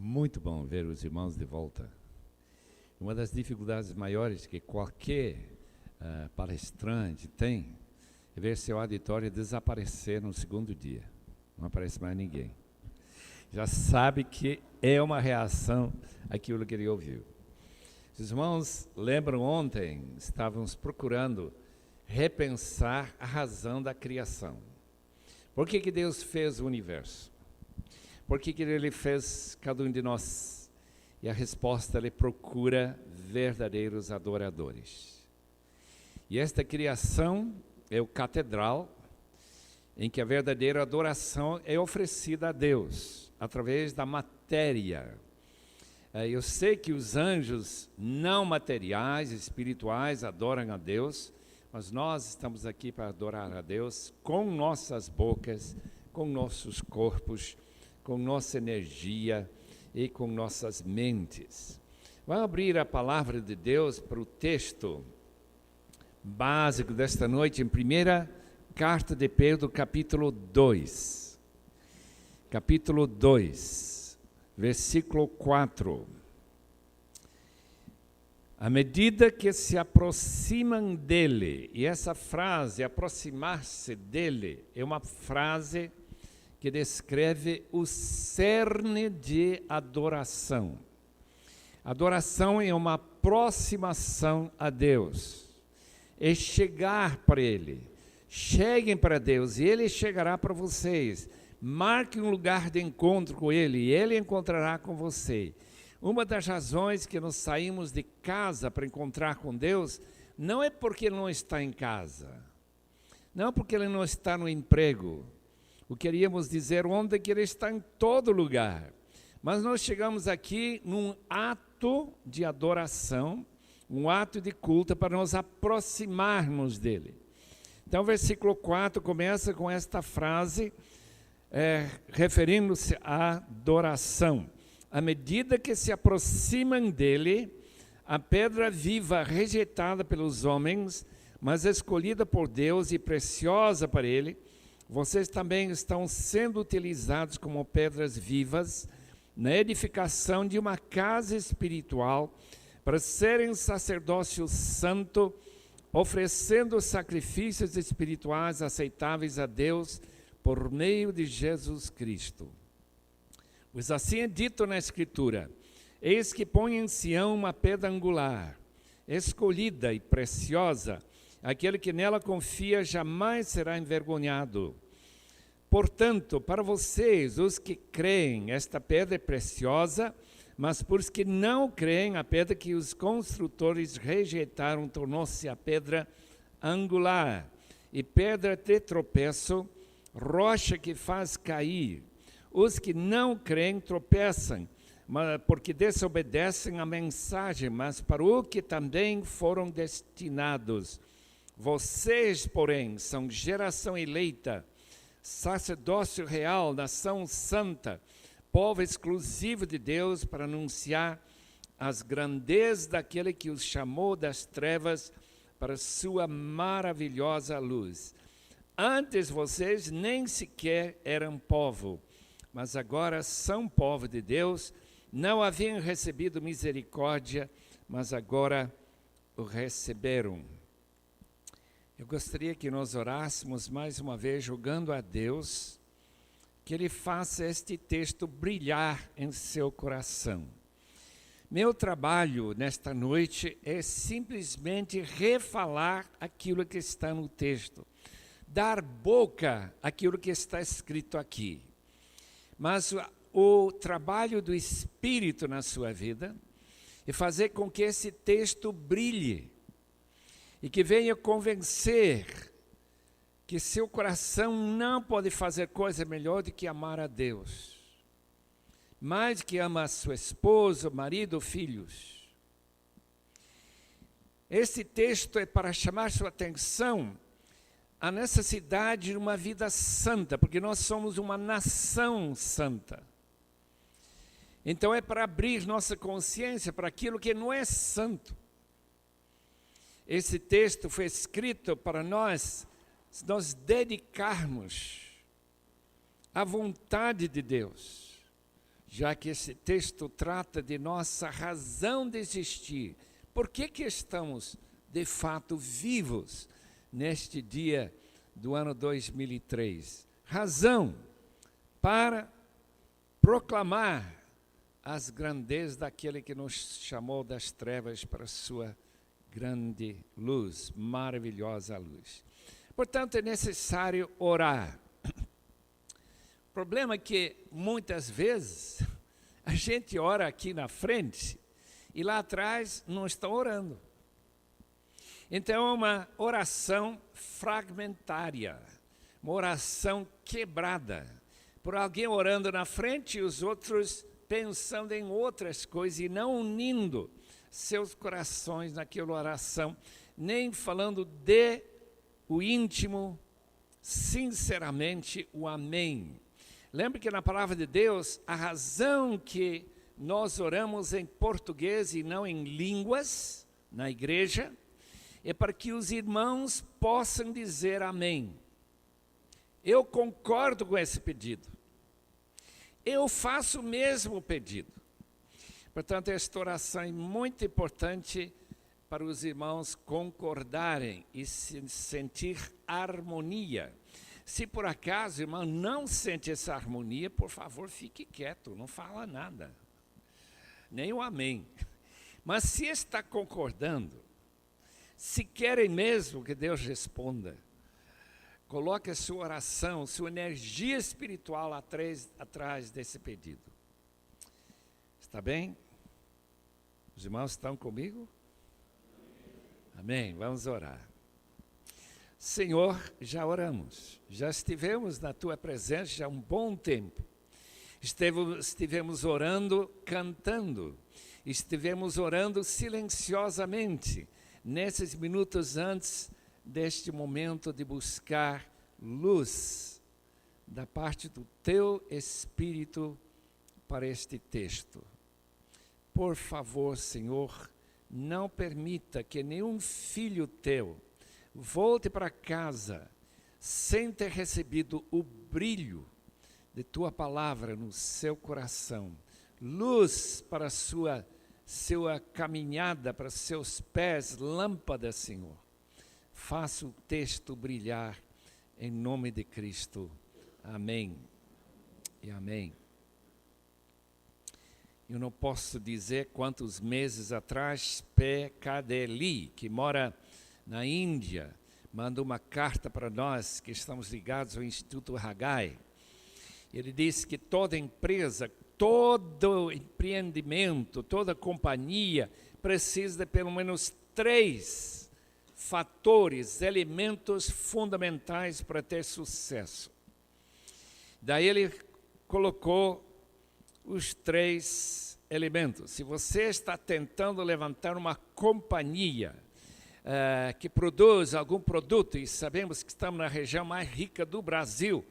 Muito bom ver os irmãos de volta. Uma das dificuldades maiores que qualquer palestrante tem é ver seu auditório desaparecer no segundo dia. Não aparece mais ninguém. Já sabe que é uma reação àquilo que ele ouviu. Os irmãos lembram ontem, estávamos procurando repensar a razão da criação. Por que Deus fez o universo? Por que Ele fez cada um de nós? E a resposta, Ele procura verdadeiros adoradores. E esta criação é o catedral em que a verdadeira adoração é oferecida a Deus, através da matéria. Eu sei que os anjos não materiais, espirituais, adoram a Deus, mas nós estamos aqui para adorar a Deus com nossas bocas, com nossos corpos, com nossa energia e com nossas mentes. Vamos abrir a palavra de Deus para o texto básico desta noite, em primeira carta de Pedro, capítulo 2. Capítulo 2, versículo 4. À medida que se aproximam dele, e essa frase, aproximar-se dele, é uma frase que descreve o cerne de adoração. Adoração é uma aproximação a Deus, é chegar para Ele. Cheguem para Deus e Ele chegará para vocês. Marque um lugar de encontro com Ele e Ele encontrará com você. Uma das razões que nós saímos de casa para encontrar com Deus não é porque Ele não está em casa, não porque Ele não está no emprego. O que queríamos dizer ontem é que Ele está em todo lugar. Mas nós chegamos aqui num ato de adoração, um ato de culto para nos aproximarmos dEle. Então, o versículo 4 começa com esta frase, referindo-se à adoração. À medida que se aproximam dEle, a pedra viva rejeitada pelos homens, mas escolhida por Deus e preciosa para Ele, vocês também estão sendo utilizados como pedras vivas na edificação de uma casa espiritual para serem sacerdócio santo, oferecendo sacrifícios espirituais aceitáveis a Deus por meio de Jesus Cristo. Pois assim é dito na Escritura: eis que põe em Sião uma pedra angular, escolhida e preciosa. Aquele que nela confia jamais será envergonhado. Portanto, para vocês, os que creem, esta pedra é preciosa, mas para os que não creem, a pedra que os construtores rejeitaram tornou-se a pedra angular, e pedra de tropeço, rocha que faz cair. Os que não creem tropeçam, porque desobedecem à mensagem, mas para o que também foram destinados. Vocês, porém, são geração eleita, sacerdócio real, nação santa, povo exclusivo de Deus, para anunciar as grandezas daquele que os chamou das trevas para sua maravilhosa luz. Antes vocês nem sequer eram povo, mas agora são povo de Deus, não haviam recebido misericórdia, mas agora o receberam. Eu gostaria que nós orássemos mais uma vez, rogando a Deus que Ele faça este texto brilhar em seu coração. Meu trabalho nesta noite é simplesmente refalar aquilo que está no texto, dar boca àquilo que está escrito aqui. Mas o trabalho do Espírito na sua vida é fazer com que esse texto brilhe e que venha convencer que seu coração não pode fazer coisa melhor do que amar a Deus, mais que ama a sua esposa, marido, filhos. Esse texto é para chamar sua atenção à necessidade de uma vida santa, porque nós somos uma nação santa. Então é para abrir nossa consciência para aquilo que não é santo. Esse texto foi escrito para nós dedicarmos à vontade de Deus. já que esse texto trata de nossa razão de existir. Por que estamos, de fato, vivos neste dia do ano 2003? Razão para proclamar as grandezas daquele que nos chamou das trevas para a sua grande luz, maravilhosa luz. Portanto, é necessário orar. O problema é que, muitas vezes, a gente ora aqui na frente e lá atrás não estão orando. Então, é uma oração fragmentária, uma oração quebrada, por alguém orando na frente e os outros pensando em outras coisas e não unindo seus corações naquela oração, nem falando de o íntimo, sinceramente, o amém. Lembre que na palavra de Deus, a razão que nós oramos em português e não em línguas, na igreja, é para que os irmãos possam dizer amém. Eu concordo com esse pedido. Eu faço o mesmo pedido. Portanto, esta oração é muito importante para os irmãos concordarem e se sentir harmonia. Se por acaso o irmão não sente essa harmonia, por favor, fique quieto, não fala nada. Nem o amém. Mas se está concordando, se querem mesmo que Deus responda, coloque a sua oração, sua energia espiritual atrás desse pedido. Está bem? Os irmãos estão comigo? Amém. Vamos orar. Senhor, já oramos, já estivemos na Tua presença já há um bom tempo. Estivemos orando, cantando, estivemos orando silenciosamente, nesses minutos antes deste momento de buscar luz da parte do Teu Espírito para este texto. Por favor, Senhor, não permita que nenhum filho Teu volte para casa sem ter recebido o brilho de Tua palavra no seu coração, luz para a sua caminhada, para seus pés, lâmpada, Senhor. Faça o texto brilhar em nome de Cristo. Amém e amém. Eu não posso dizer quantos meses atrás, P.K.D. Lee, que mora na Índia, mandou uma carta para nós que estamos ligados ao Instituto Haggai. Ele disse que toda empresa, todo empreendimento, toda companhia precisa de pelo menos 3 fatores, elementos fundamentais para ter sucesso. Daí ele colocou os 3 elementos. Se você está tentando levantar uma companhia que produz algum produto, e sabemos que estamos na região mais rica do Brasil,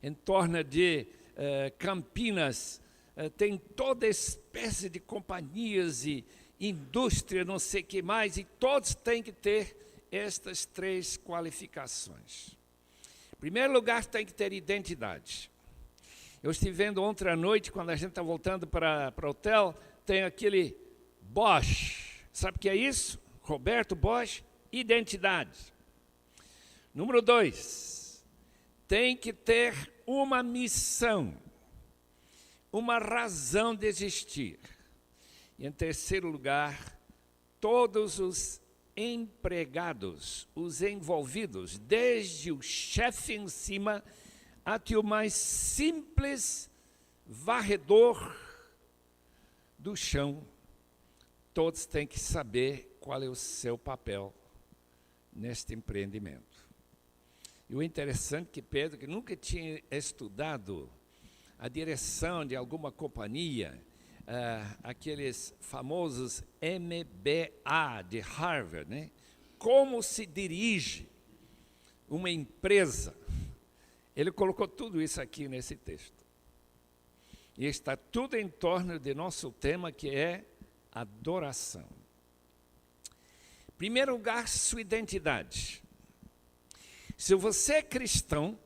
em torno de Campinas, tem toda espécie de companhias e indústria, não sei o que mais, e todos têm que ter estas 3 qualificações. Em primeiro lugar, tem que ter identidade. Eu estive vendo ontem à noite, quando a gente está voltando para o hotel, tem aquele Bosch. Sabe o que é isso? Roberto Bosch, identidade. Número 2, tem que ter uma missão, uma razão de existir. E em terceiro lugar, todos os empregados, os envolvidos, desde o chefe em cima até o mais simples varredor do chão, todos têm que saber qual é o seu papel neste empreendimento. E o interessante é que Pedro, que nunca tinha estudado a direção de alguma companhia, aqueles famosos MBA de Harvard, né? Como se dirige uma empresa. Ele colocou tudo isso aqui nesse texto. E está tudo em torno de nosso tema, que é adoração. Em primeiro lugar, sua identidade. Se você é cristão,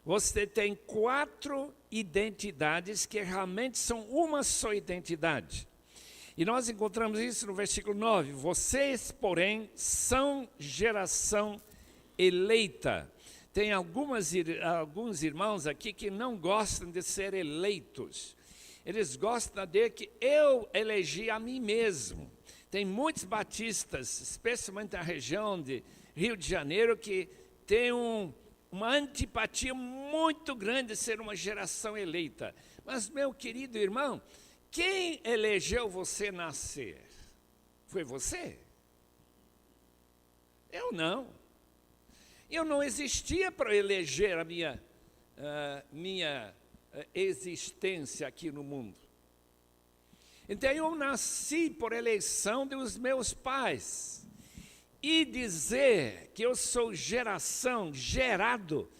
você tem 4 identidades que realmente são uma só identidade. E nós encontramos isso no versículo 9. Vocês, porém, são geração eleita. Tem alguns irmãos aqui que não gostam de ser eleitos. Eles gostam de que eu elegi a mim mesmo. Tem muitos batistas, especialmente na região de Rio de Janeiro, que tem uma antipatia muito grande de ser uma geração eleita. Mas, meu querido irmão, quem elegeu você nascer? Foi você? Eu não. Eu não existia para eleger a minha existência aqui no mundo. Então eu nasci por eleição dos meus pais. E dizer que eu sou gerado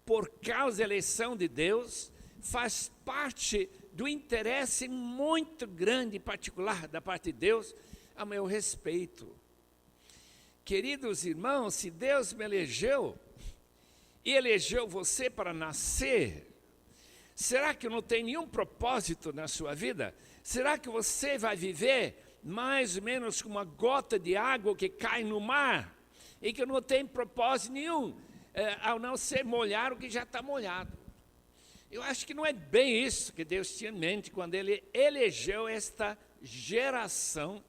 por causa da eleição de Deus, faz parte do interesse muito grande e particular da parte de Deus a meu respeito. Queridos irmãos, se Deus me elegeu e elegeu você para nascer, será que não tem nenhum propósito na sua vida? Será que você vai viver mais ou menos como uma gota de água que cai no mar e que não tem propósito nenhum, ao não ser molhar o que já está molhado? Eu acho que não é bem isso que Deus tinha em mente quando Ele elegeu esta geração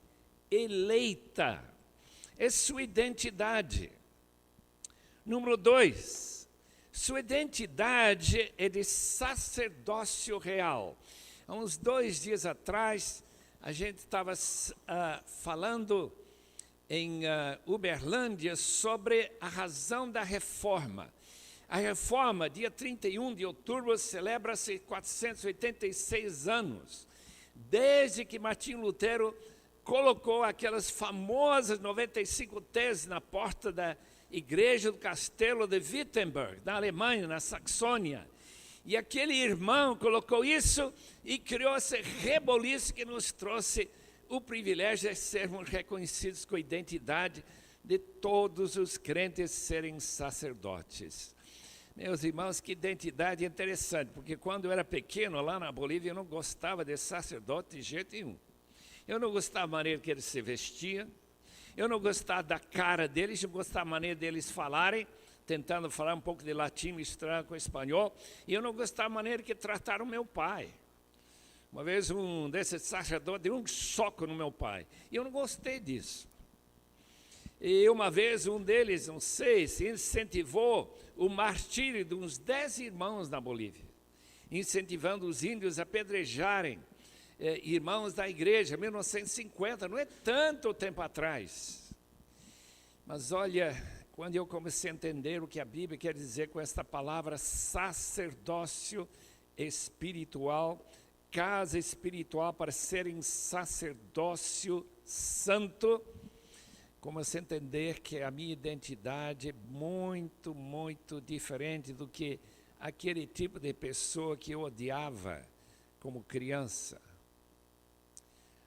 eleita. É sua identidade. Número 2, sua identidade é de sacerdócio real. Há uns 2 dias atrás, a gente estava falando em Uberlândia sobre a razão da reforma. A reforma, dia 31 de outubro, celebra-se 486 anos, desde que Martinho Lutero colocou aquelas famosas 95 teses na porta da igreja do castelo de Wittenberg, na Alemanha, na Saxônia. E aquele irmão colocou isso e criou esse reboliço que nos trouxe o privilégio de sermos reconhecidos com a identidade de todos os crentes serem sacerdotes. Meus irmãos, que identidade interessante, porque quando eu era pequeno lá na Bolívia eu não gostava de sacerdote de jeito nenhum. Eu não gostava da maneira que eles se vestiam, eu não gostava da cara deles, não gostava da maneira deles falarem, tentando falar um pouco de latim misturado com espanhol, e eu não gostava da maneira que trataram meu pai. Uma vez um desses sacerdotes deu um soco no meu pai, e eu não gostei disso. E uma vez um deles, não sei, se incentivou o martírio de uns 10 irmãos na Bolívia, incentivando os índios a apedrejarem irmãos da igreja, 1950, não é tanto tempo atrás. Mas olha, quando eu comecei a entender o que a Bíblia quer dizer com esta palavra sacerdócio espiritual, casa espiritual para serem sacerdócio santo, comecei a entender que a minha identidade é muito, muito diferente do que aquele tipo de pessoa que eu odiava como criança.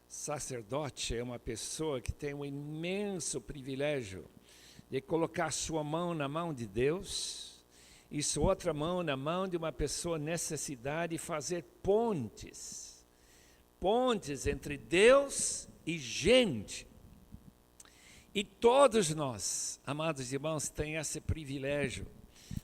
Sacerdote é uma pessoa que tem um imenso privilégio de colocar sua mão na mão de Deus e sua outra mão na mão de uma pessoa em necessidade e fazer pontes entre Deus e gente. E todos nós, amados irmãos, temos esse privilégio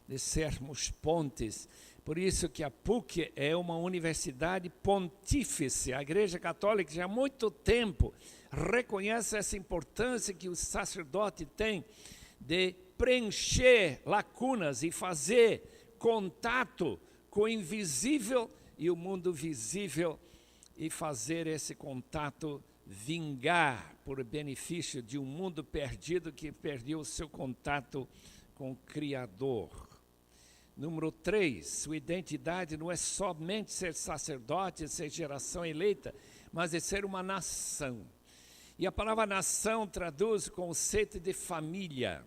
de sermos pontes. Por isso que a PUC é uma universidade pontífice. A Igreja Católica já há muito tempo reconhece essa importância que o sacerdote tem de preencher lacunas e fazer contato com o invisível e o mundo visível e fazer esse contato vingar por benefício de um mundo perdido que perdeu o seu contato com o Criador. Número 3, sua identidade não é somente ser sacerdote, ser geração eleita, mas é ser uma nação. E a palavra nação traduz o conceito de família.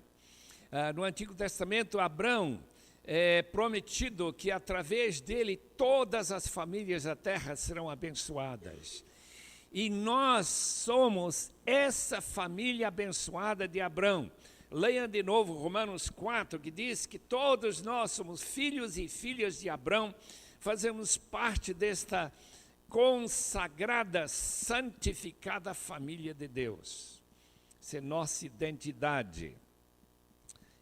No Antigo Testamento, Abrão é prometido que através dele todas as famílias da terra serão abençoadas. E nós somos essa família abençoada de Abrão, Leiam de novo Romanos 4, que diz que todos nós somos filhos e filhas de Abraão, fazemos parte desta consagrada, santificada família de Deus. Essa é nossa identidade.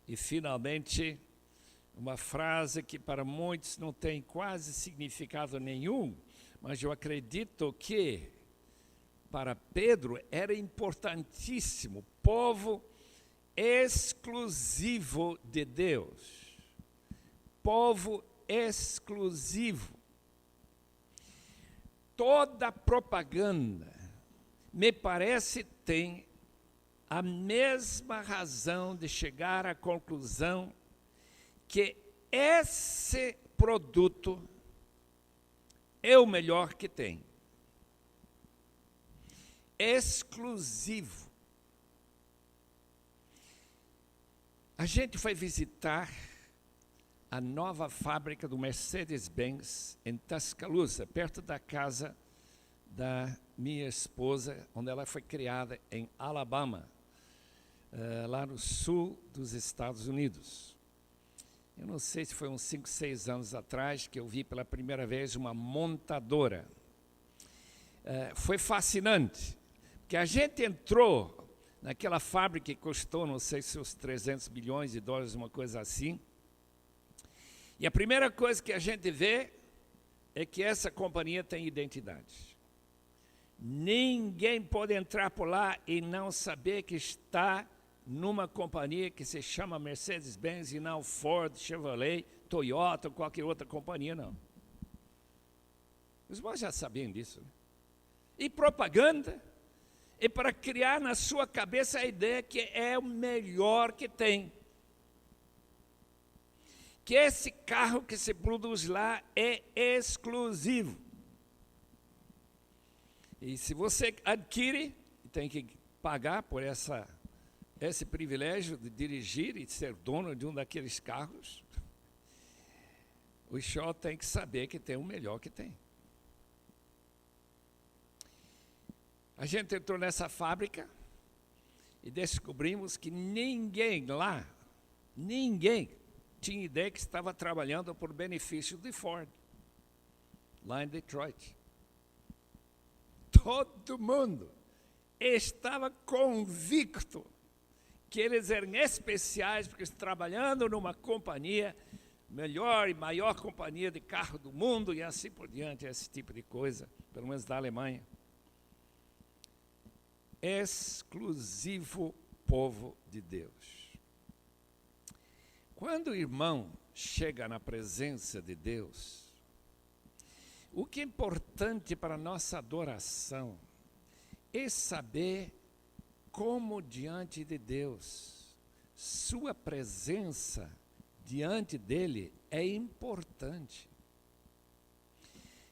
E, finalmente, uma frase que para muitos não tem quase significado nenhum, mas eu acredito que para Pedro era importantíssimo, povo exclusivo de Deus. Povo exclusivo. Toda propaganda, me parece, tem a mesma razão de chegar à conclusão que esse produto é o melhor que tem. Exclusivo. A gente foi visitar a nova fábrica do Mercedes-Benz em Tuscaloosa, perto da casa da minha esposa, onde ela foi criada em Alabama, lá no sul dos Estados Unidos. Eu não sei se foi uns 5, 6 anos atrás que eu vi pela primeira vez uma montadora. Foi fascinante, porque a gente entrou naquela fábrica que custou, não sei se uns 300 bilhões de dólares, uma coisa assim. E a primeira coisa que a gente vê é que essa companhia tem identidade. Ninguém pode entrar por lá e não saber que está numa companhia que se chama Mercedes-Benz e não Ford, Chevrolet, Toyota ou qualquer outra companhia, não. Os irmãos já sabiam disso, né? E propaganda é para criar na sua cabeça a ideia que é o melhor que tem. Que esse carro que se produz lá é exclusivo. E se você adquire, tem que pagar por esse privilégio de dirigir e ser dono de um daqueles carros, o senhor tem que saber que tem o melhor que tem. A gente entrou nessa fábrica e descobrimos que ninguém lá, ninguém tinha ideia que estava trabalhando por benefício de Ford, lá em Detroit. Todo mundo estava convicto que eles eram especiais, porque estão trabalhando numa companhia, melhor e maior companhia de carro do mundo, e assim por diante, esse tipo de coisa, pelo menos da Alemanha. Exclusivo povo de Deus. Quando o irmão chega na presença de Deus, o que é importante para a nossa adoração é saber como diante de Deus, sua presença diante dele é importante.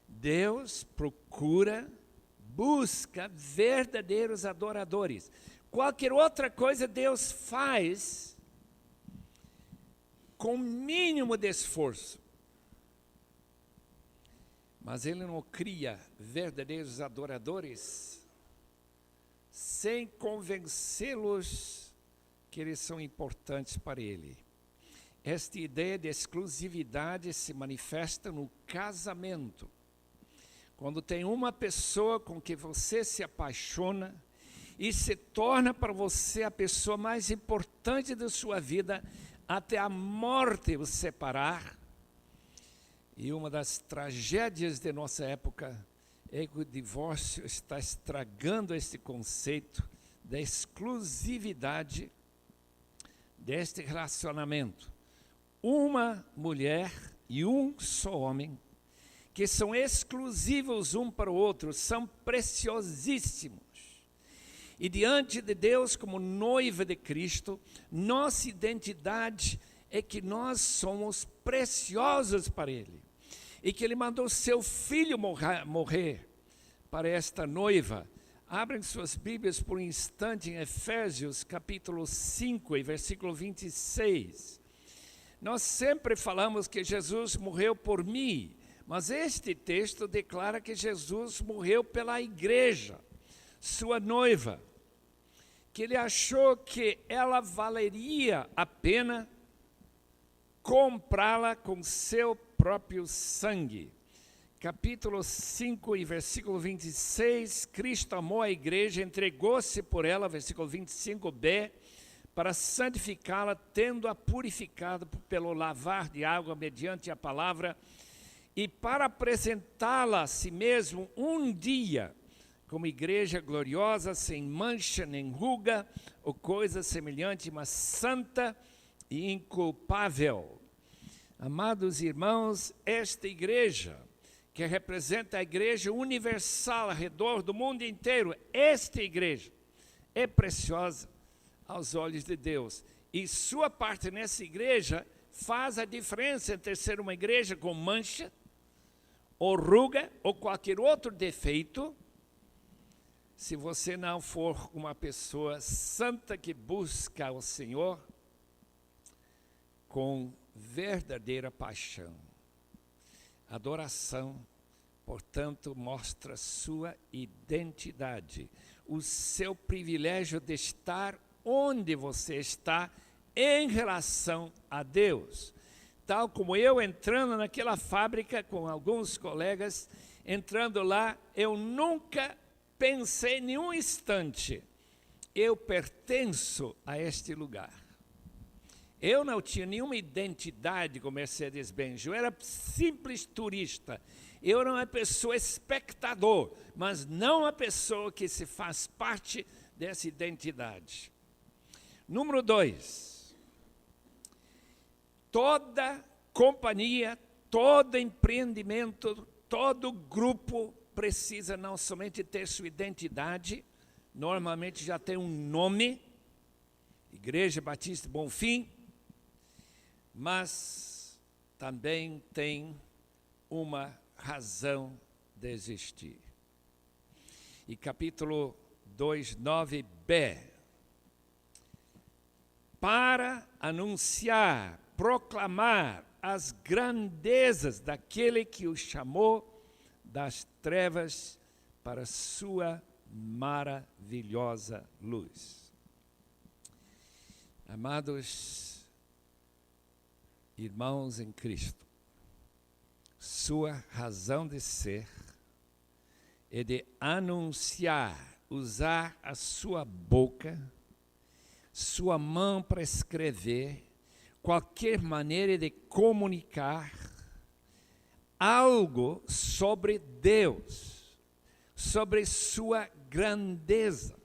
Deus procura, busca verdadeiros adoradores. Qualquer outra coisa Deus faz com o mínimo de esforço. Mas Ele não cria verdadeiros adoradores sem convencê-los que eles são importantes para Ele. Esta ideia de exclusividade se manifesta no casamento. Quando tem uma pessoa com que você se apaixona e se torna para você a pessoa mais importante da sua vida, até a morte os separar. E uma das tragédias de nossa época é que o divórcio está estragando esse conceito da exclusividade deste relacionamento. Uma mulher e um só homem, que são exclusivos um para o outro, são preciosíssimos. E diante de Deus, como noiva de Cristo, nossa identidade é que nós somos preciosos para Ele. E que Ele mandou seu Filho morrer para esta noiva. Abrem suas Bíblias por um instante em Efésios, capítulo 5, e versículo 26. Nós sempre falamos que Jesus morreu por mim, mas este texto declara que Jesus morreu pela igreja, sua noiva. que ele achou que ela valeria a pena comprá-la com seu próprio sangue. Capítulo 5 e versículo 26, Cristo amou a igreja, entregou-se por ela, versículo 25b, para santificá-la, tendo-a purificado pelo lavar de água mediante a palavra, e para apresentá-la a si mesmo um dia, como igreja gloriosa, sem mancha nem ruga, ou coisa semelhante, mas santa e inculpável. Amados irmãos, esta igreja, que representa a igreja universal ao redor do mundo inteiro, esta igreja é preciosa aos olhos de Deus. E sua parte nessa igreja faz a diferença entre ser uma igreja com mancha, ou ruga, ou qualquer outro defeito, se você não for uma pessoa santa que busca o Senhor com verdadeira paixão. Adoração, portanto, mostra sua identidade, o seu privilégio de estar onde você está em relação a Deus. Tal como eu entrando naquela fábrica com alguns colegas, entrando lá, eu nunca pensei nenhum instante, eu pertenço a este lugar. Eu não tinha nenhuma identidade com Mercedes-Benz, eu era simples turista. Eu era uma pessoa espectador, mas não uma pessoa que se faz parte dessa identidade. Número 2. Toda companhia, todo empreendimento, todo grupo precisa não somente ter sua identidade, normalmente já tem um nome, Igreja Batista Bonfim, mas também tem uma razão de existir. E capítulo 2:9b, para anunciar, proclamar as grandezas daquele que o chamou das trevas para sua maravilhosa luz. Amados irmãos em Cristo, sua razão de ser é de anunciar, usar a sua boca, sua mão para escrever, qualquer maneira de comunicar algo sobre Deus, sobre sua grandeza,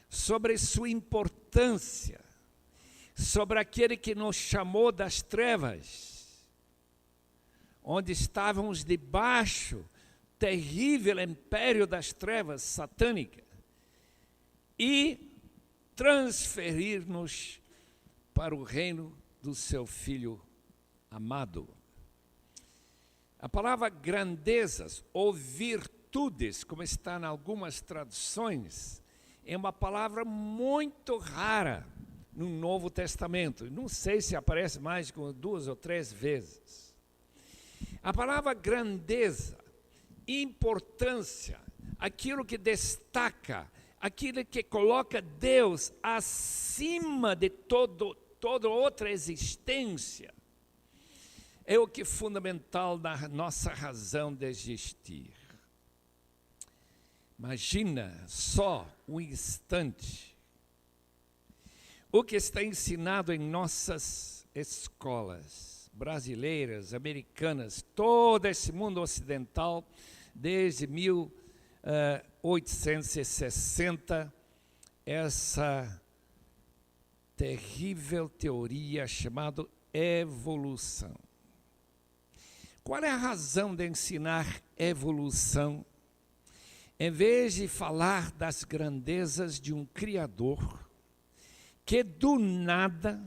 sobre sua importância, sobre aquele que nos chamou das trevas, onde estávamos debaixo terrível império das trevas satânica, e transferir-nos para o reino do seu Filho amado. A palavra grandezas ou virtudes, como está em algumas traduções, é uma palavra muito rara no Novo Testamento. Não sei se aparece mais de 2 ou 3 vezes. A palavra grandeza, importância, aquilo que destaca, aquilo que coloca Deus acima de toda outra existência, é o que é fundamental na nossa razão de existir. Imagina só um instante o que está ensinado em nossas escolas brasileiras, americanas, todo esse mundo ocidental, desde 1860, essa terrível teoria chamada evolução. Qual é a razão de ensinar evolução? Em vez de falar das grandezas de um Criador, que do nada,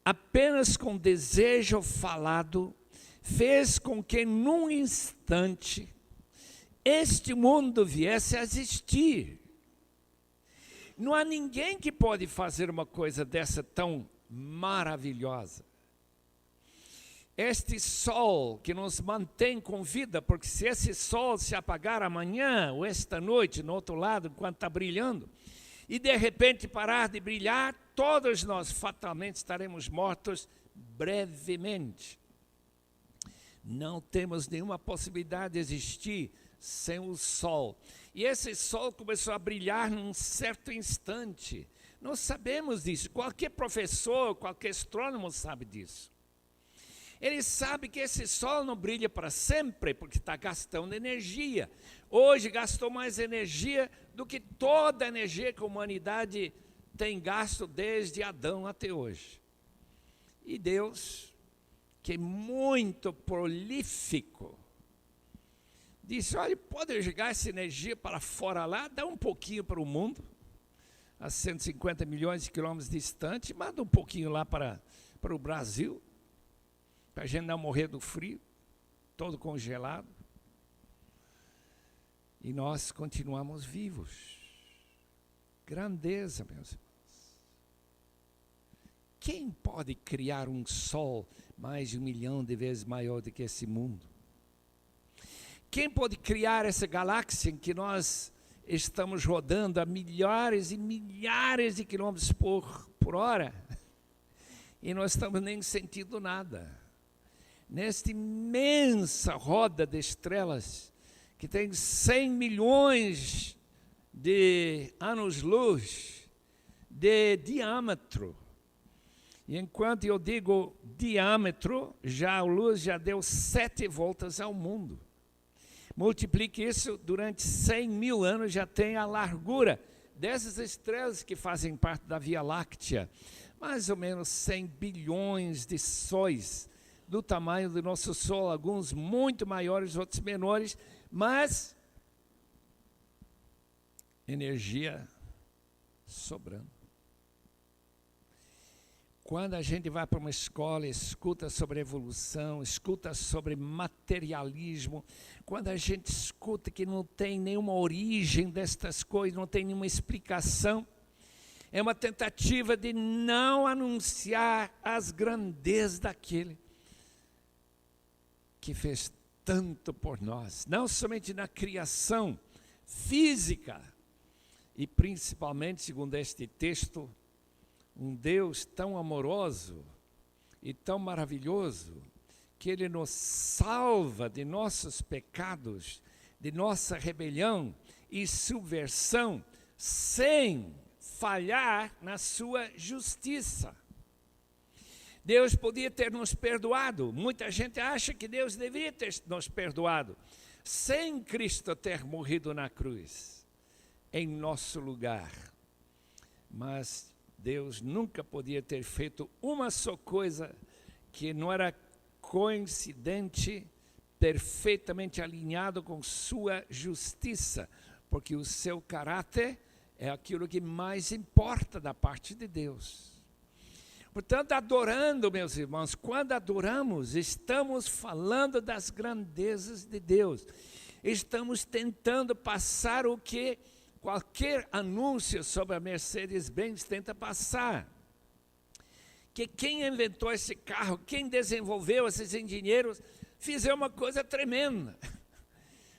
apenas com desejo falado, fez com que num instante este mundo viesse a existir. Não há ninguém que pode fazer uma coisa dessa tão maravilhosa. este sol que nos mantém com vida, porque se esse sol se apagar amanhã ou esta noite, no outro lado, enquanto está brilhando, e de repente parar de brilhar, todos nós fatalmente estaremos mortos brevemente. Não temos nenhuma possibilidade de existir sem o sol. E esse sol começou a brilhar num certo instante. Nós sabemos disso. Qualquer professor, qualquer astrônomo sabe disso. Ele sabe que esse sol não brilha para sempre, porque está gastando energia. Hoje gastou mais energia do que toda a energia que a humanidade tem gasto desde Adão até hoje. E Deus, que é muito prolífico, disse, olha, pode jogar essa energia para fora lá, dá um pouquinho para o mundo, a 150 milhões de quilômetros distante, manda um pouquinho lá para o Brasil, para a gente não morrer do frio, todo congelado. E nós continuamos vivos. Grandeza, meus irmãos. Quem pode criar um sol mais de 1 milhão de vezes maior do que esse mundo? Quem pode criar essa galáxia em que nós estamos rodando a milhares e milhares de quilômetros por hora? E não estamos nem sentindo nada. Nesta imensa roda de estrelas, que tem 100 milhões de anos-luz de diâmetro. E enquanto eu digo diâmetro, a luz já deu 7 voltas ao mundo. Multiplique isso, durante 100 mil anos já tem a largura dessas estrelas que fazem parte da Via Láctea. Mais ou menos 100 bilhões de sóis do tamanho do nosso Sol, alguns muito maiores, outros menores, mas energia sobrando. Quando a gente vai para uma escola, escuta sobre evolução, escuta sobre materialismo, quando a gente escuta que não tem nenhuma origem destas coisas, não tem nenhuma explicação, é uma tentativa de não anunciar as grandezas daquele que fez tanto por nós, não somente na criação física, e principalmente, segundo este texto, um Deus tão amoroso e tão maravilhoso, que Ele nos salva de nossos pecados, de nossa rebelião e subversão, sem falhar na sua justiça. Deus podia ter nos perdoado. Muita gente acha que Deus deveria ter nos perdoado, sem Cristo ter morrido na cruz, em nosso lugar. Mas Deus nunca podia ter feito uma só coisa que não era coincidente, perfeitamente alinhado com sua justiça, porque o seu caráter é aquilo que mais importa da parte de Deus. Portanto, adorando, meus irmãos, quando adoramos, estamos falando das grandezas de Deus. Estamos tentando passar o que qualquer anúncio sobre a Mercedes-Benz tenta passar. Que quem inventou esse carro, quem desenvolveu, esses engenheiros, fizeram uma coisa tremenda.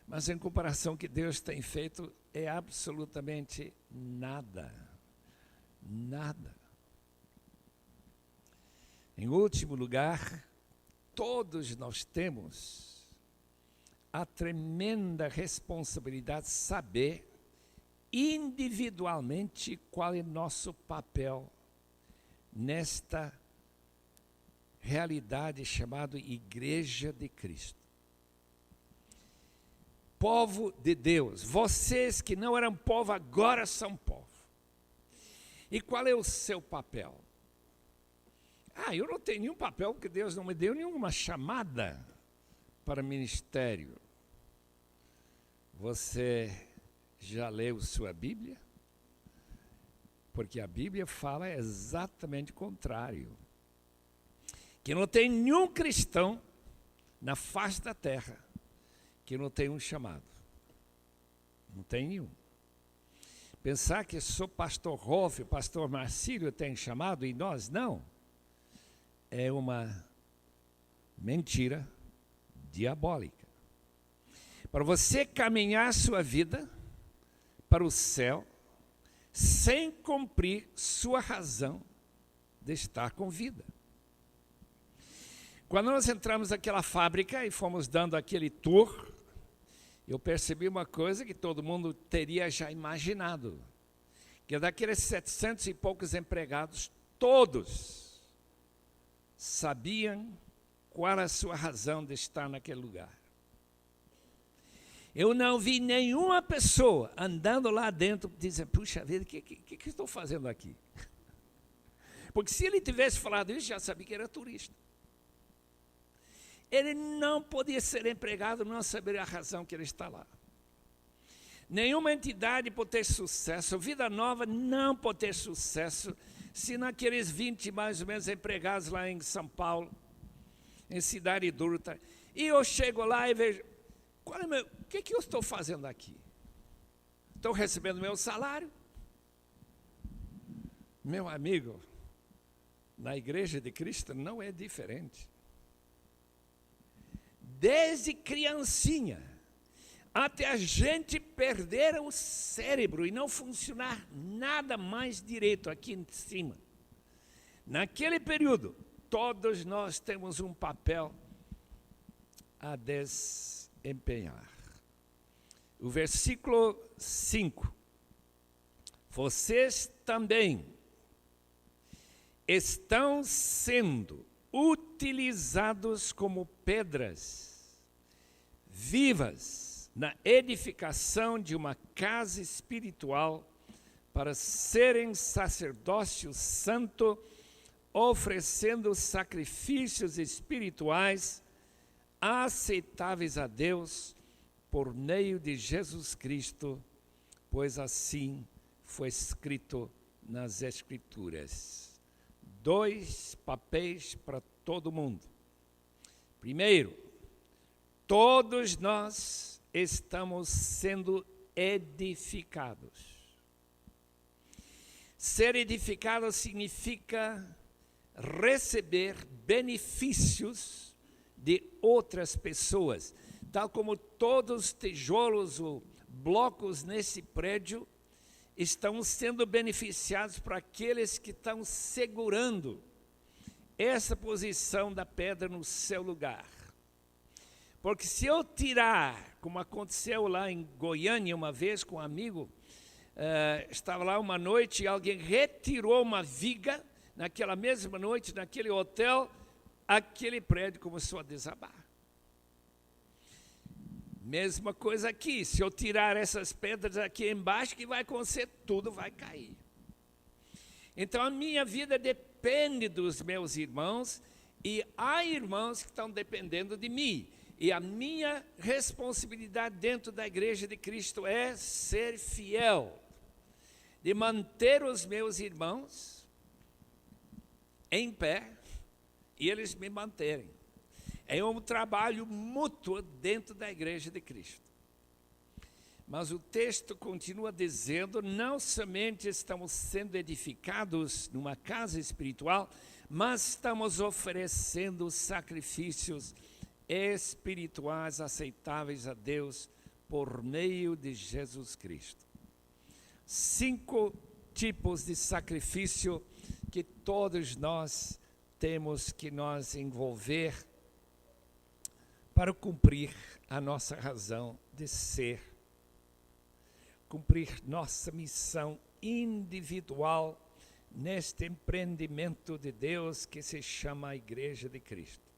Mas em comparação com o que Deus tem feito, é absolutamente nada. Nada. Em último lugar, todos nós temos a tremenda responsabilidade de saber individualmente qual é nosso papel nesta realidade chamada Igreja de Cristo. Povo de Deus, vocês que não eram povo, agora são povo. E qual é o seu papel? Eu não tenho nenhum papel, porque Deus não me deu nenhuma chamada para ministério. Você já leu sua Bíblia? Porque a Bíblia fala exatamente o contrário. Que não tem nenhum cristão na face da terra que não tem um chamado. Não tem nenhum. Pensar que só pastor Rolf, pastor Marcílio tem chamado e nós não, é uma mentira diabólica. Para você caminhar sua vida para o céu sem cumprir sua razão de estar com vida. Quando nós entramos naquela fábrica e fomos dando aquele tour, eu percebi uma coisa que todo mundo teria já imaginado, que daqueles 700 e poucos empregados, todos sabiam qual a sua razão de estar naquele lugar. Eu não vi nenhuma pessoa andando lá dentro dizendo, puxa vida, o que estou fazendo aqui? Porque se ele tivesse falado isso, já sabia que era turista. Ele não podia ser empregado, não saber a razão que ele está lá. Nenhuma entidade pode ter sucesso, Vida Nova não pode ter sucesso, se naqueles 20 mais ou menos empregados lá em São Paulo, em Cidade Durta, e eu chego lá e vejo, o que eu estou fazendo aqui? Estou recebendo meu salário? Meu amigo, na Igreja de Cristo não é diferente. Desde criancinha, até a gente perder o cérebro e não funcionar nada mais direito aqui em cima. Naquele período, todos nós temos um papel a desempenhar. O versículo 5. Vocês também estão sendo utilizados como pedras vivas na edificação de uma casa espiritual para serem sacerdócio santo, oferecendo sacrifícios espirituais aceitáveis a Deus por meio de Jesus Cristo, pois assim foi escrito nas Escrituras. 2 papéis para todo mundo. Primeiro, todos nós estamos sendo edificados. Ser edificado significa receber benefícios de outras pessoas, tal como todos os tijolos ou blocos nesse prédio estão sendo beneficiados para aqueles que estão segurando essa posição da pedra no seu lugar. Porque se eu tirar, como aconteceu lá em Goiânia uma vez com um amigo, estava lá uma noite e alguém retirou uma viga, naquela mesma noite, naquele hotel, aquele prédio começou a desabar. Mesma coisa aqui, se eu tirar essas pedras aqui embaixo, que vai acontecer? Tudo vai cair. Então a minha vida depende dos meus irmãos, e há irmãos que estão dependendo de mim. E a minha responsabilidade dentro da Igreja de Cristo é ser fiel, de manter os meus irmãos em pé e eles me manterem. É um trabalho mútuo dentro da Igreja de Cristo. Mas o texto continua dizendo, não somente estamos sendo edificados numa casa espiritual, mas estamos oferecendo sacrifícios espirituais aceitáveis a Deus por meio de Jesus Cristo. 5 tipos de sacrifício que todos nós temos que nos envolver para cumprir a nossa razão de ser, cumprir nossa missão individual neste empreendimento de Deus que se chama a Igreja de Cristo.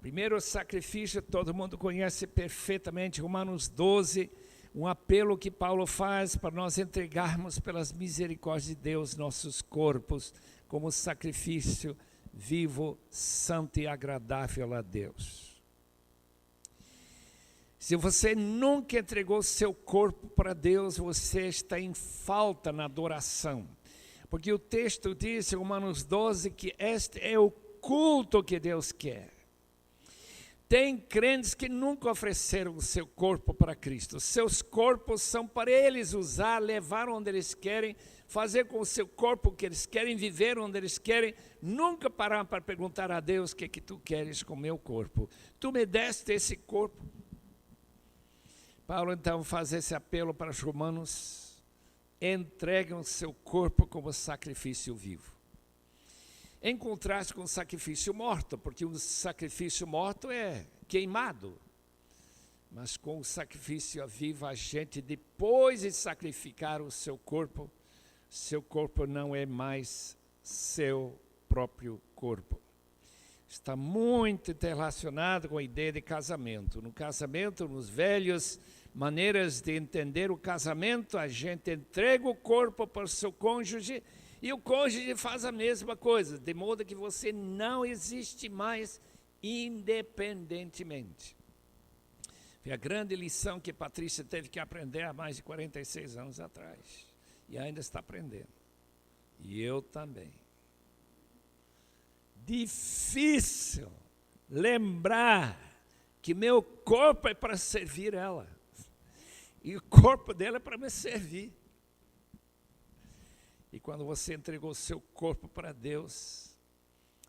Primeiro sacrifício, todo mundo conhece perfeitamente, Romanos 12, um apelo que Paulo faz para nós entregarmos pelas misericórdias de Deus nossos corpos como sacrifício vivo, santo e agradável a Deus. Se você nunca entregou seu corpo para Deus, você está em falta na adoração. Porque o texto diz, em Romanos 12, que este é o culto que Deus quer. Tem crentes que nunca ofereceram o seu corpo para Cristo. Seus corpos são para eles usar, levar onde eles querem, fazer com o seu corpo o que eles querem, viver onde eles querem, nunca parar para perguntar a Deus o que é que tu queres com o meu corpo. Tu me deste esse corpo. Paulo então faz esse apelo para os romanos: entreguem o seu corpo como sacrifício vivo. Em contraste com o sacrifício morto, porque o sacrifício morto é queimado. Mas com o sacrifício vivo, a gente, depois de sacrificar o seu corpo não é mais seu próprio corpo. Está muito interrelacionado com a ideia de casamento. No casamento, nos velhos maneiras de entender o casamento, a gente entrega o corpo para o seu cônjuge e o cônjuge faz a mesma coisa, de modo que você não existe mais independentemente. Foi a grande lição que Patrícia teve que aprender há mais de 46 anos atrás. E ainda está aprendendo. E eu também. Difícil lembrar que meu corpo é para servir ela. E o corpo dela é para me servir. E quando você entregou o seu corpo para Deus,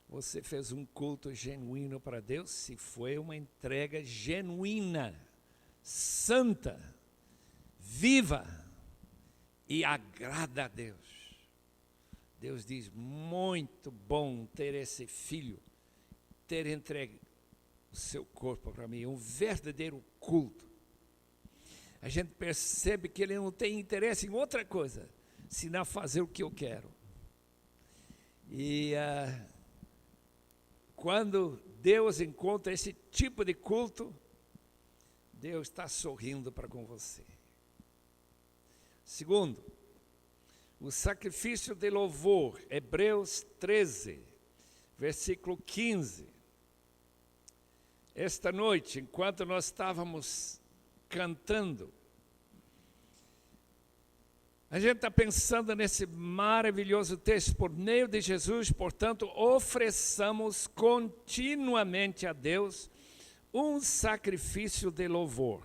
você fez um culto genuíno para Deus, se foi uma entrega genuína, santa, viva e agrada a Deus. Deus diz: muito bom ter esse filho, ter entregue o seu corpo para mim, um verdadeiro culto. A gente percebe que ele não tem interesse em outra coisa, senão fazer o que eu quero. E quando Deus encontra esse tipo de culto, Deus está sorrindo para com você. Segundo, o sacrifício de louvor, Hebreus 13, versículo 15. Esta noite, enquanto nós estávamos cantando, a gente está pensando nesse maravilhoso texto: por meio de Jesus, portanto, ofereçamos continuamente a Deus um sacrifício de louvor,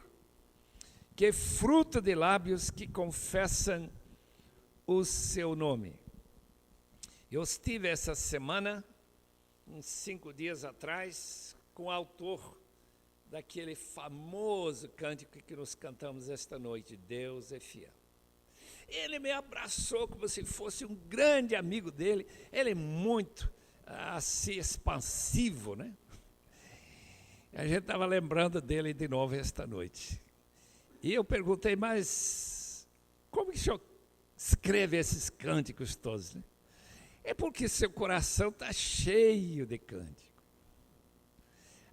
que é fruto de lábios que confessam o seu nome. Eu estive essa semana, uns 5 dias atrás, com o autor daquele famoso cântico que nós cantamos esta noite, Deus é fiel. Ele me abraçou como se fosse um grande amigo dele. Ele é muito assim expansivo, né? A gente estava lembrando dele de novo esta noite. E eu perguntei: mas como que o senhor escreve esses cânticos todos, né? É porque seu coração está cheio de cântico.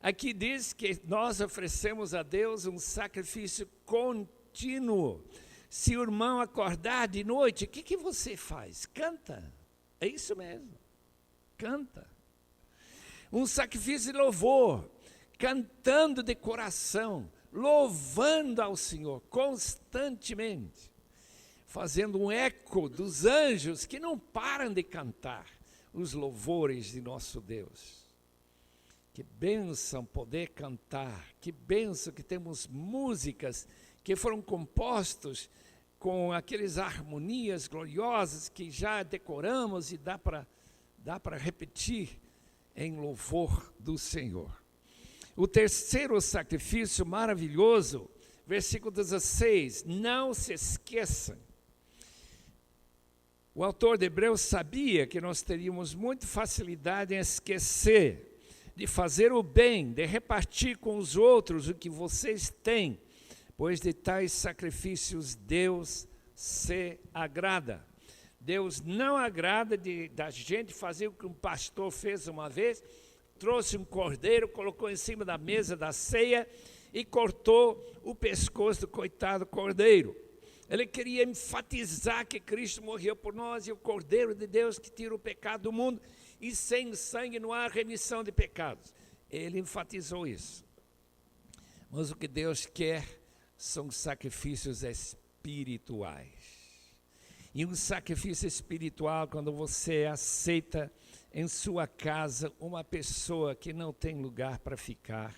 Aqui diz que nós oferecemos a Deus um sacrifício contínuo. Se o irmão acordar de noite, o que você faz? Canta. É isso mesmo. Canta. Um sacrifício de louvor, cantando de coração, louvando ao Senhor constantemente, fazendo um eco dos anjos que não param de cantar os louvores de nosso Deus. Que bênção poder cantar, que bênção que temos músicas que foram compostos com aquelas harmonias gloriosas que já decoramos e dá para repetir em louvor do Senhor. O terceiro sacrifício maravilhoso, versículo 16, não se esqueçam. O autor de Hebreus sabia que nós teríamos muita facilidade em esquecer de fazer o bem, de repartir com os outros o que vocês têm, pois de tais sacrifícios Deus se agrada. Deus não agrada da gente fazer o que um pastor fez uma vez, trouxe um cordeiro, colocou em cima da mesa da ceia e cortou o pescoço do coitado cordeiro. Ele queria enfatizar que Cristo morreu por nós e o Cordeiro de Deus que tira o pecado do mundo, e sem sangue não há remissão de pecados. Ele enfatizou isso. Mas o que Deus quer são sacrifícios espirituais. E um sacrifício espiritual, quando você aceita em sua casa uma pessoa que não tem lugar para ficar,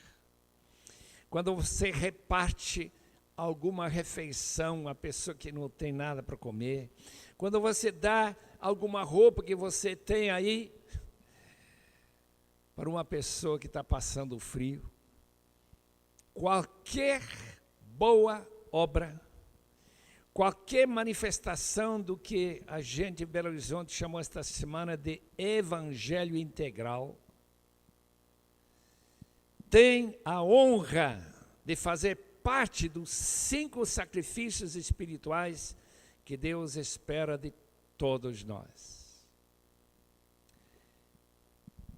quando você reparte alguma refeição a pessoa que não tem nada para comer, quando você dá alguma roupa que você tem aí para uma pessoa que está passando frio, qualquer boa obra, qualquer manifestação do que a gente em Belo Horizonte chamou esta semana de evangelho integral, tem a honra de fazer parte dos 5 sacrifícios espirituais que Deus espera de todos nós.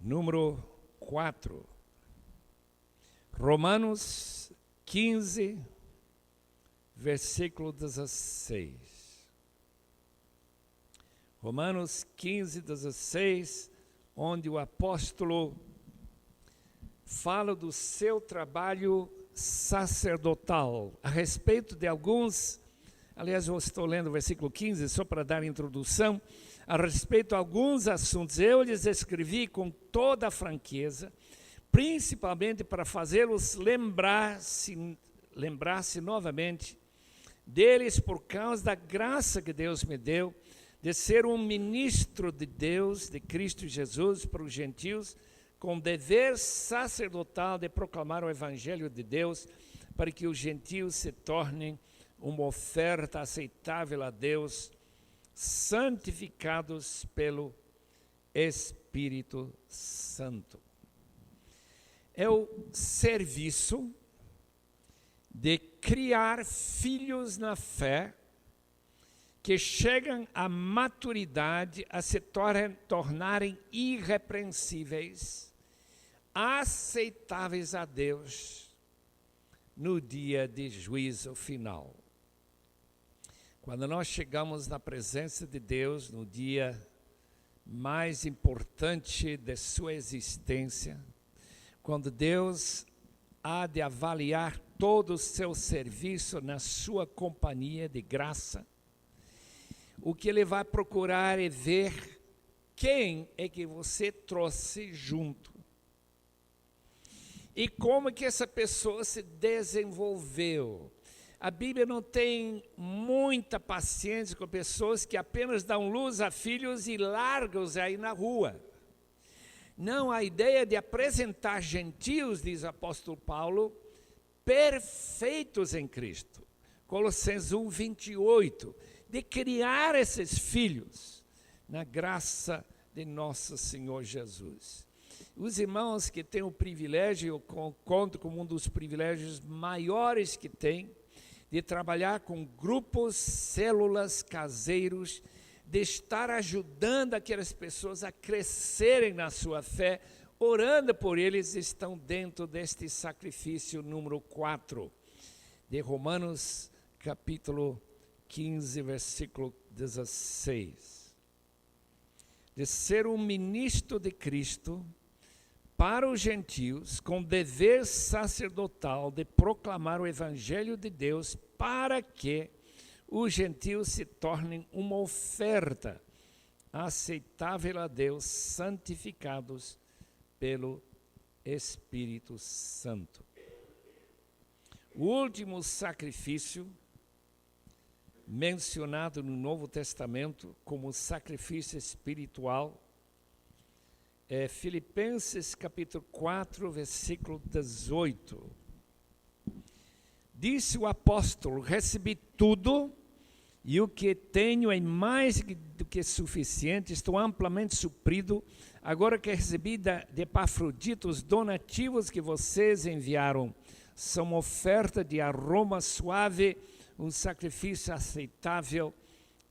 Número 4, Romanos 15, versículo 16. Romanos 15, 16, onde o apóstolo fala do seu trabalho sacerdotal, a respeito de alguns, aliás, eu estou lendo o versículo 15, só para dar introdução, a respeito de alguns assuntos, eu lhes escrevi com toda a franqueza, principalmente para fazê-los lembrar-se novamente deles por causa da graça que Deus me deu, de ser um ministro de Deus, de Cristo Jesus, para os gentios, com dever sacerdotal de proclamar o Evangelho de Deus, para que os gentios se tornem uma oferta aceitável a Deus, santificados pelo Espírito Santo. É o serviço de criar filhos na fé, que chegam à maturidade, a se tornarem irrepreensíveis, aceitáveis a Deus no dia de juízo final. Quando nós chegamos na presença de Deus, no dia mais importante de sua existência, quando Deus há de avaliar todo o seu serviço na sua companhia de graça, o que Ele vai procurar é ver quem é que você trouxe junto. E como que essa pessoa se desenvolveu. A Bíblia não tem muita paciência com pessoas que apenas dão luz a filhos e largam-os aí na rua. Não, a ideia de apresentar gentios, diz o apóstolo Paulo, perfeitos em Cristo. Colossenses 1, 28. De criar esses filhos na graça de nosso Senhor Jesus. Os irmãos que têm o privilégio, eu conto como um dos privilégios maiores que tem, de trabalhar com grupos, células, caseiros, de estar ajudando aquelas pessoas a crescerem na sua fé, orando por eles, estão dentro deste sacrifício número 4, de Romanos capítulo 15, versículo 16. De ser um ministro de Cristo para os gentios, com dever sacerdotal de proclamar o Evangelho de Deus, para que os gentios se tornem uma oferta aceitável a Deus, santificados pelo Espírito Santo. O último sacrifício mencionado no Novo Testamento como sacrifício espiritual é Filipenses capítulo 4, versículo 18. Disse o apóstolo: recebi tudo e o que tenho é mais do que suficiente, estou amplamente suprido, agora que recebi de Epafrodito os donativos que vocês enviaram, são uma oferta de aroma suave, um sacrifício aceitável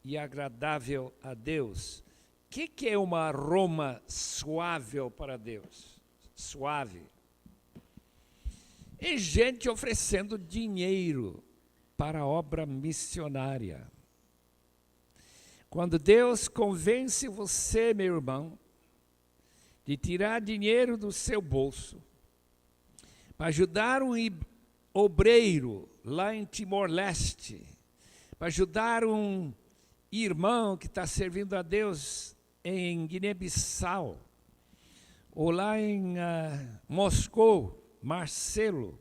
e agradável a Deus. O que é uma aroma suave para Deus? Suave. É gente oferecendo dinheiro para a obra missionária. Quando Deus convence você, meu irmão, de tirar dinheiro do seu bolso para ajudar um obreiro lá em Timor-Leste, para ajudar um irmão que está servindo a Deus em Guiné-Bissau, ou lá em Moscou, Marcelo,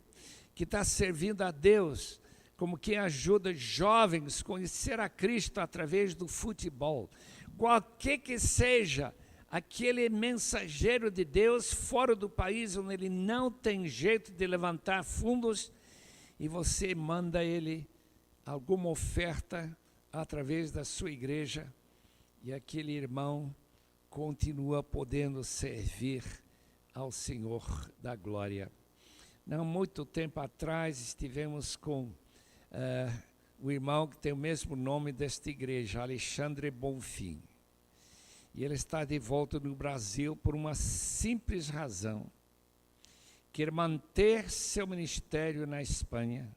que está servindo a Deus, como quem ajuda jovens a conhecer a Cristo através do futebol. Qualquer que seja aquele mensageiro de Deus fora do país, onde ele não tem jeito de levantar fundos, e você manda ele alguma oferta através da sua igreja, e aquele irmão continua podendo servir ao Senhor da glória. Não muito tempo atrás estivemos com o irmão que tem o mesmo nome desta igreja, Alexandre Bonfim. E ele está de volta no Brasil por uma simples razão: quer manter seu ministério na Espanha.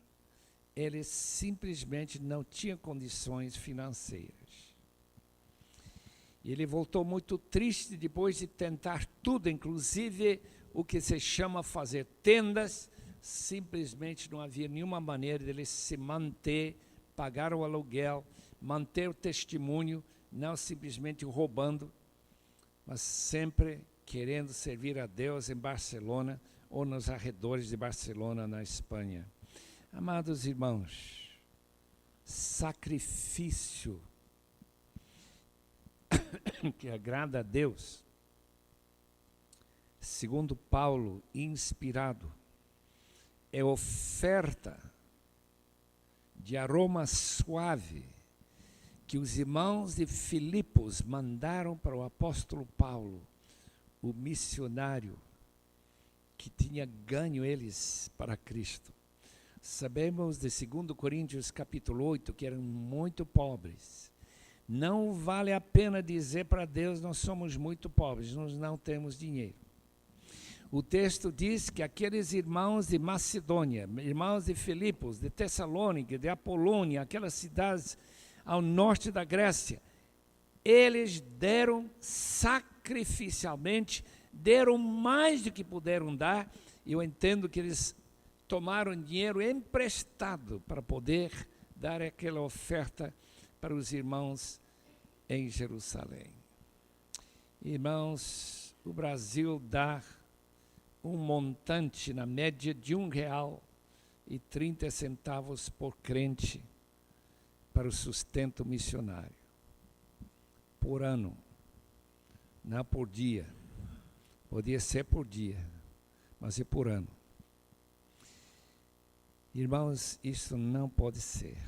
Ele simplesmente não tinha condições financeiras. E ele voltou muito triste depois de tentar tudo, inclusive o que se chama fazer tendas. Simplesmente não havia nenhuma maneira dele se manter, pagar o aluguel, manter o testemunho, não simplesmente roubando, mas sempre querendo servir a Deus em Barcelona ou nos arredores de Barcelona, na Espanha. Amados irmãos, sacrifício que agrada a Deus, segundo Paulo, inspirado, é oferta de aroma suave que os irmãos de Filipos mandaram para o apóstolo Paulo, o missionário que tinha ganho eles para Cristo. Sabemos de 2 Coríntios capítulo 8 que eram muito pobres. Não vale a pena dizer para Deus: nós somos muito pobres, nós não temos dinheiro. O texto diz que aqueles irmãos de Macedônia, irmãos de Filipos, de Tessalônica, de Apolônia, aquelas cidades ao norte da Grécia, eles deram sacrificialmente, deram mais do que puderam dar. Eu entendo que eles tomaram dinheiro emprestado para poder dar aquela oferta para os irmãos em Jerusalém. Irmãos, o Brasil dá um montante na média de R$1,30 por crente para o sustento missionário, por ano, não por dia. Podia ser por dia, mas é por ano. Irmãos, isso não pode ser.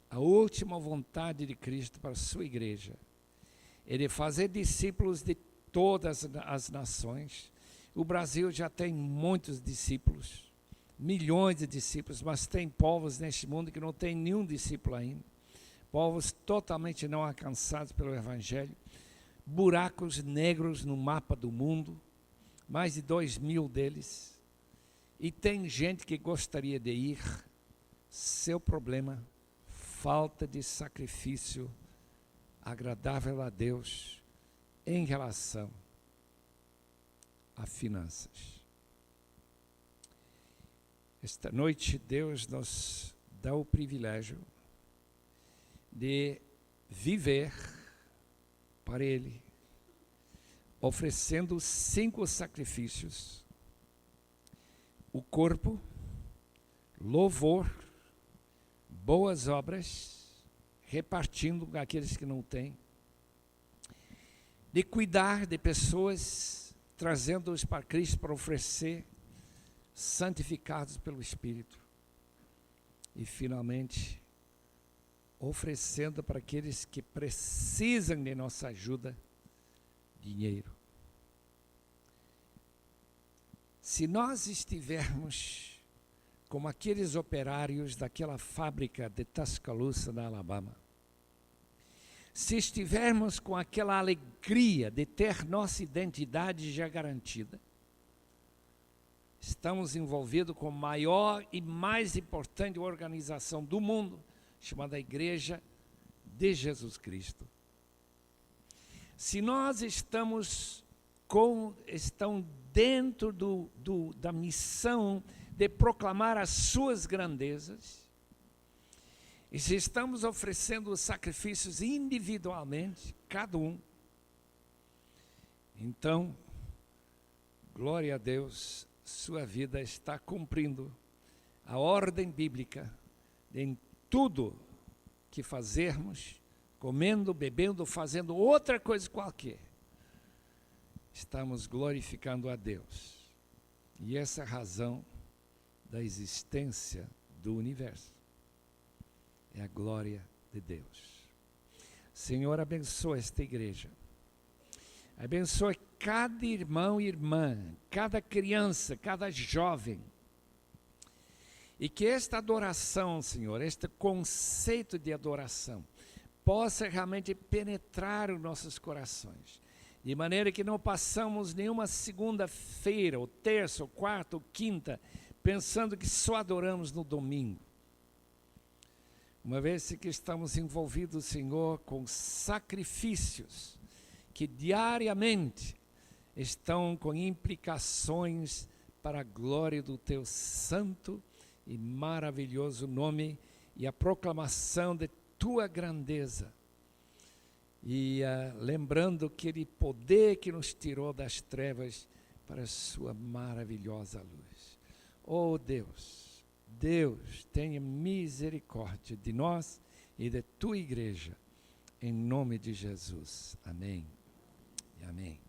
A última vontade de Cristo para a sua igreja é de fazer discípulos de todas as nações. O Brasil já tem muitos discípulos, milhões de discípulos, mas tem povos neste mundo que não tem nenhum discípulo ainda. Povos totalmente não alcançados pelo Evangelho, buracos negros no mapa do mundo, mais de 2.000 deles. E tem gente que gostaria de ir. Seu problema, falta de sacrifício agradável a Deus em relação a finanças. Esta noite Deus nos dá o privilégio de viver para Ele, oferecendo 5 sacrifícios: o corpo, louvor, boas obras, repartindo com aqueles que não têm, de cuidar de pessoas, trazendo-os para Cristo para oferecer, santificados pelo Espírito, e finalmente oferecendo para aqueles que precisam de nossa ajuda, dinheiro. Se nós estivermos como aqueles operários daquela fábrica de Tuscaloosa, na Alabama, se estivermos com aquela alegria de ter nossa identidade já garantida, estamos envolvidos com a maior e mais importante organização do mundo, chamada Igreja de Jesus Cristo. Se nós estão dentro da missão de proclamar as suas grandezas, e se estamos oferecendo os sacrifícios individualmente, cada um, então, glória a Deus, sua vida está cumprindo a ordem bíblica em tudo que fazermos, comendo, bebendo, fazendo outra coisa qualquer, estamos glorificando a Deus. E essa é a razão da existência do universo. É a glória de Deus. Senhor, abençoa esta igreja. Abençoa cada irmão e irmã, cada criança, cada jovem. E que esta adoração, Senhor, este conceito de adoração, possa realmente penetrar os nossos corações. De maneira que não passamos nenhuma segunda-feira, ou terça, ou quarta, ou quinta, pensando que só adoramos no domingo. Uma vez que estamos envolvidos, Senhor, com sacrifícios que diariamente estão com implicações para a glória do Teu santo e maravilhoso nome e a proclamação de Tua grandeza. E lembrando aquele poder que nos tirou das trevas para a Sua maravilhosa luz. Oh Deus, Deus, tenha misericórdia de nós e de Tua igreja, em nome de Jesus. Amém e amém.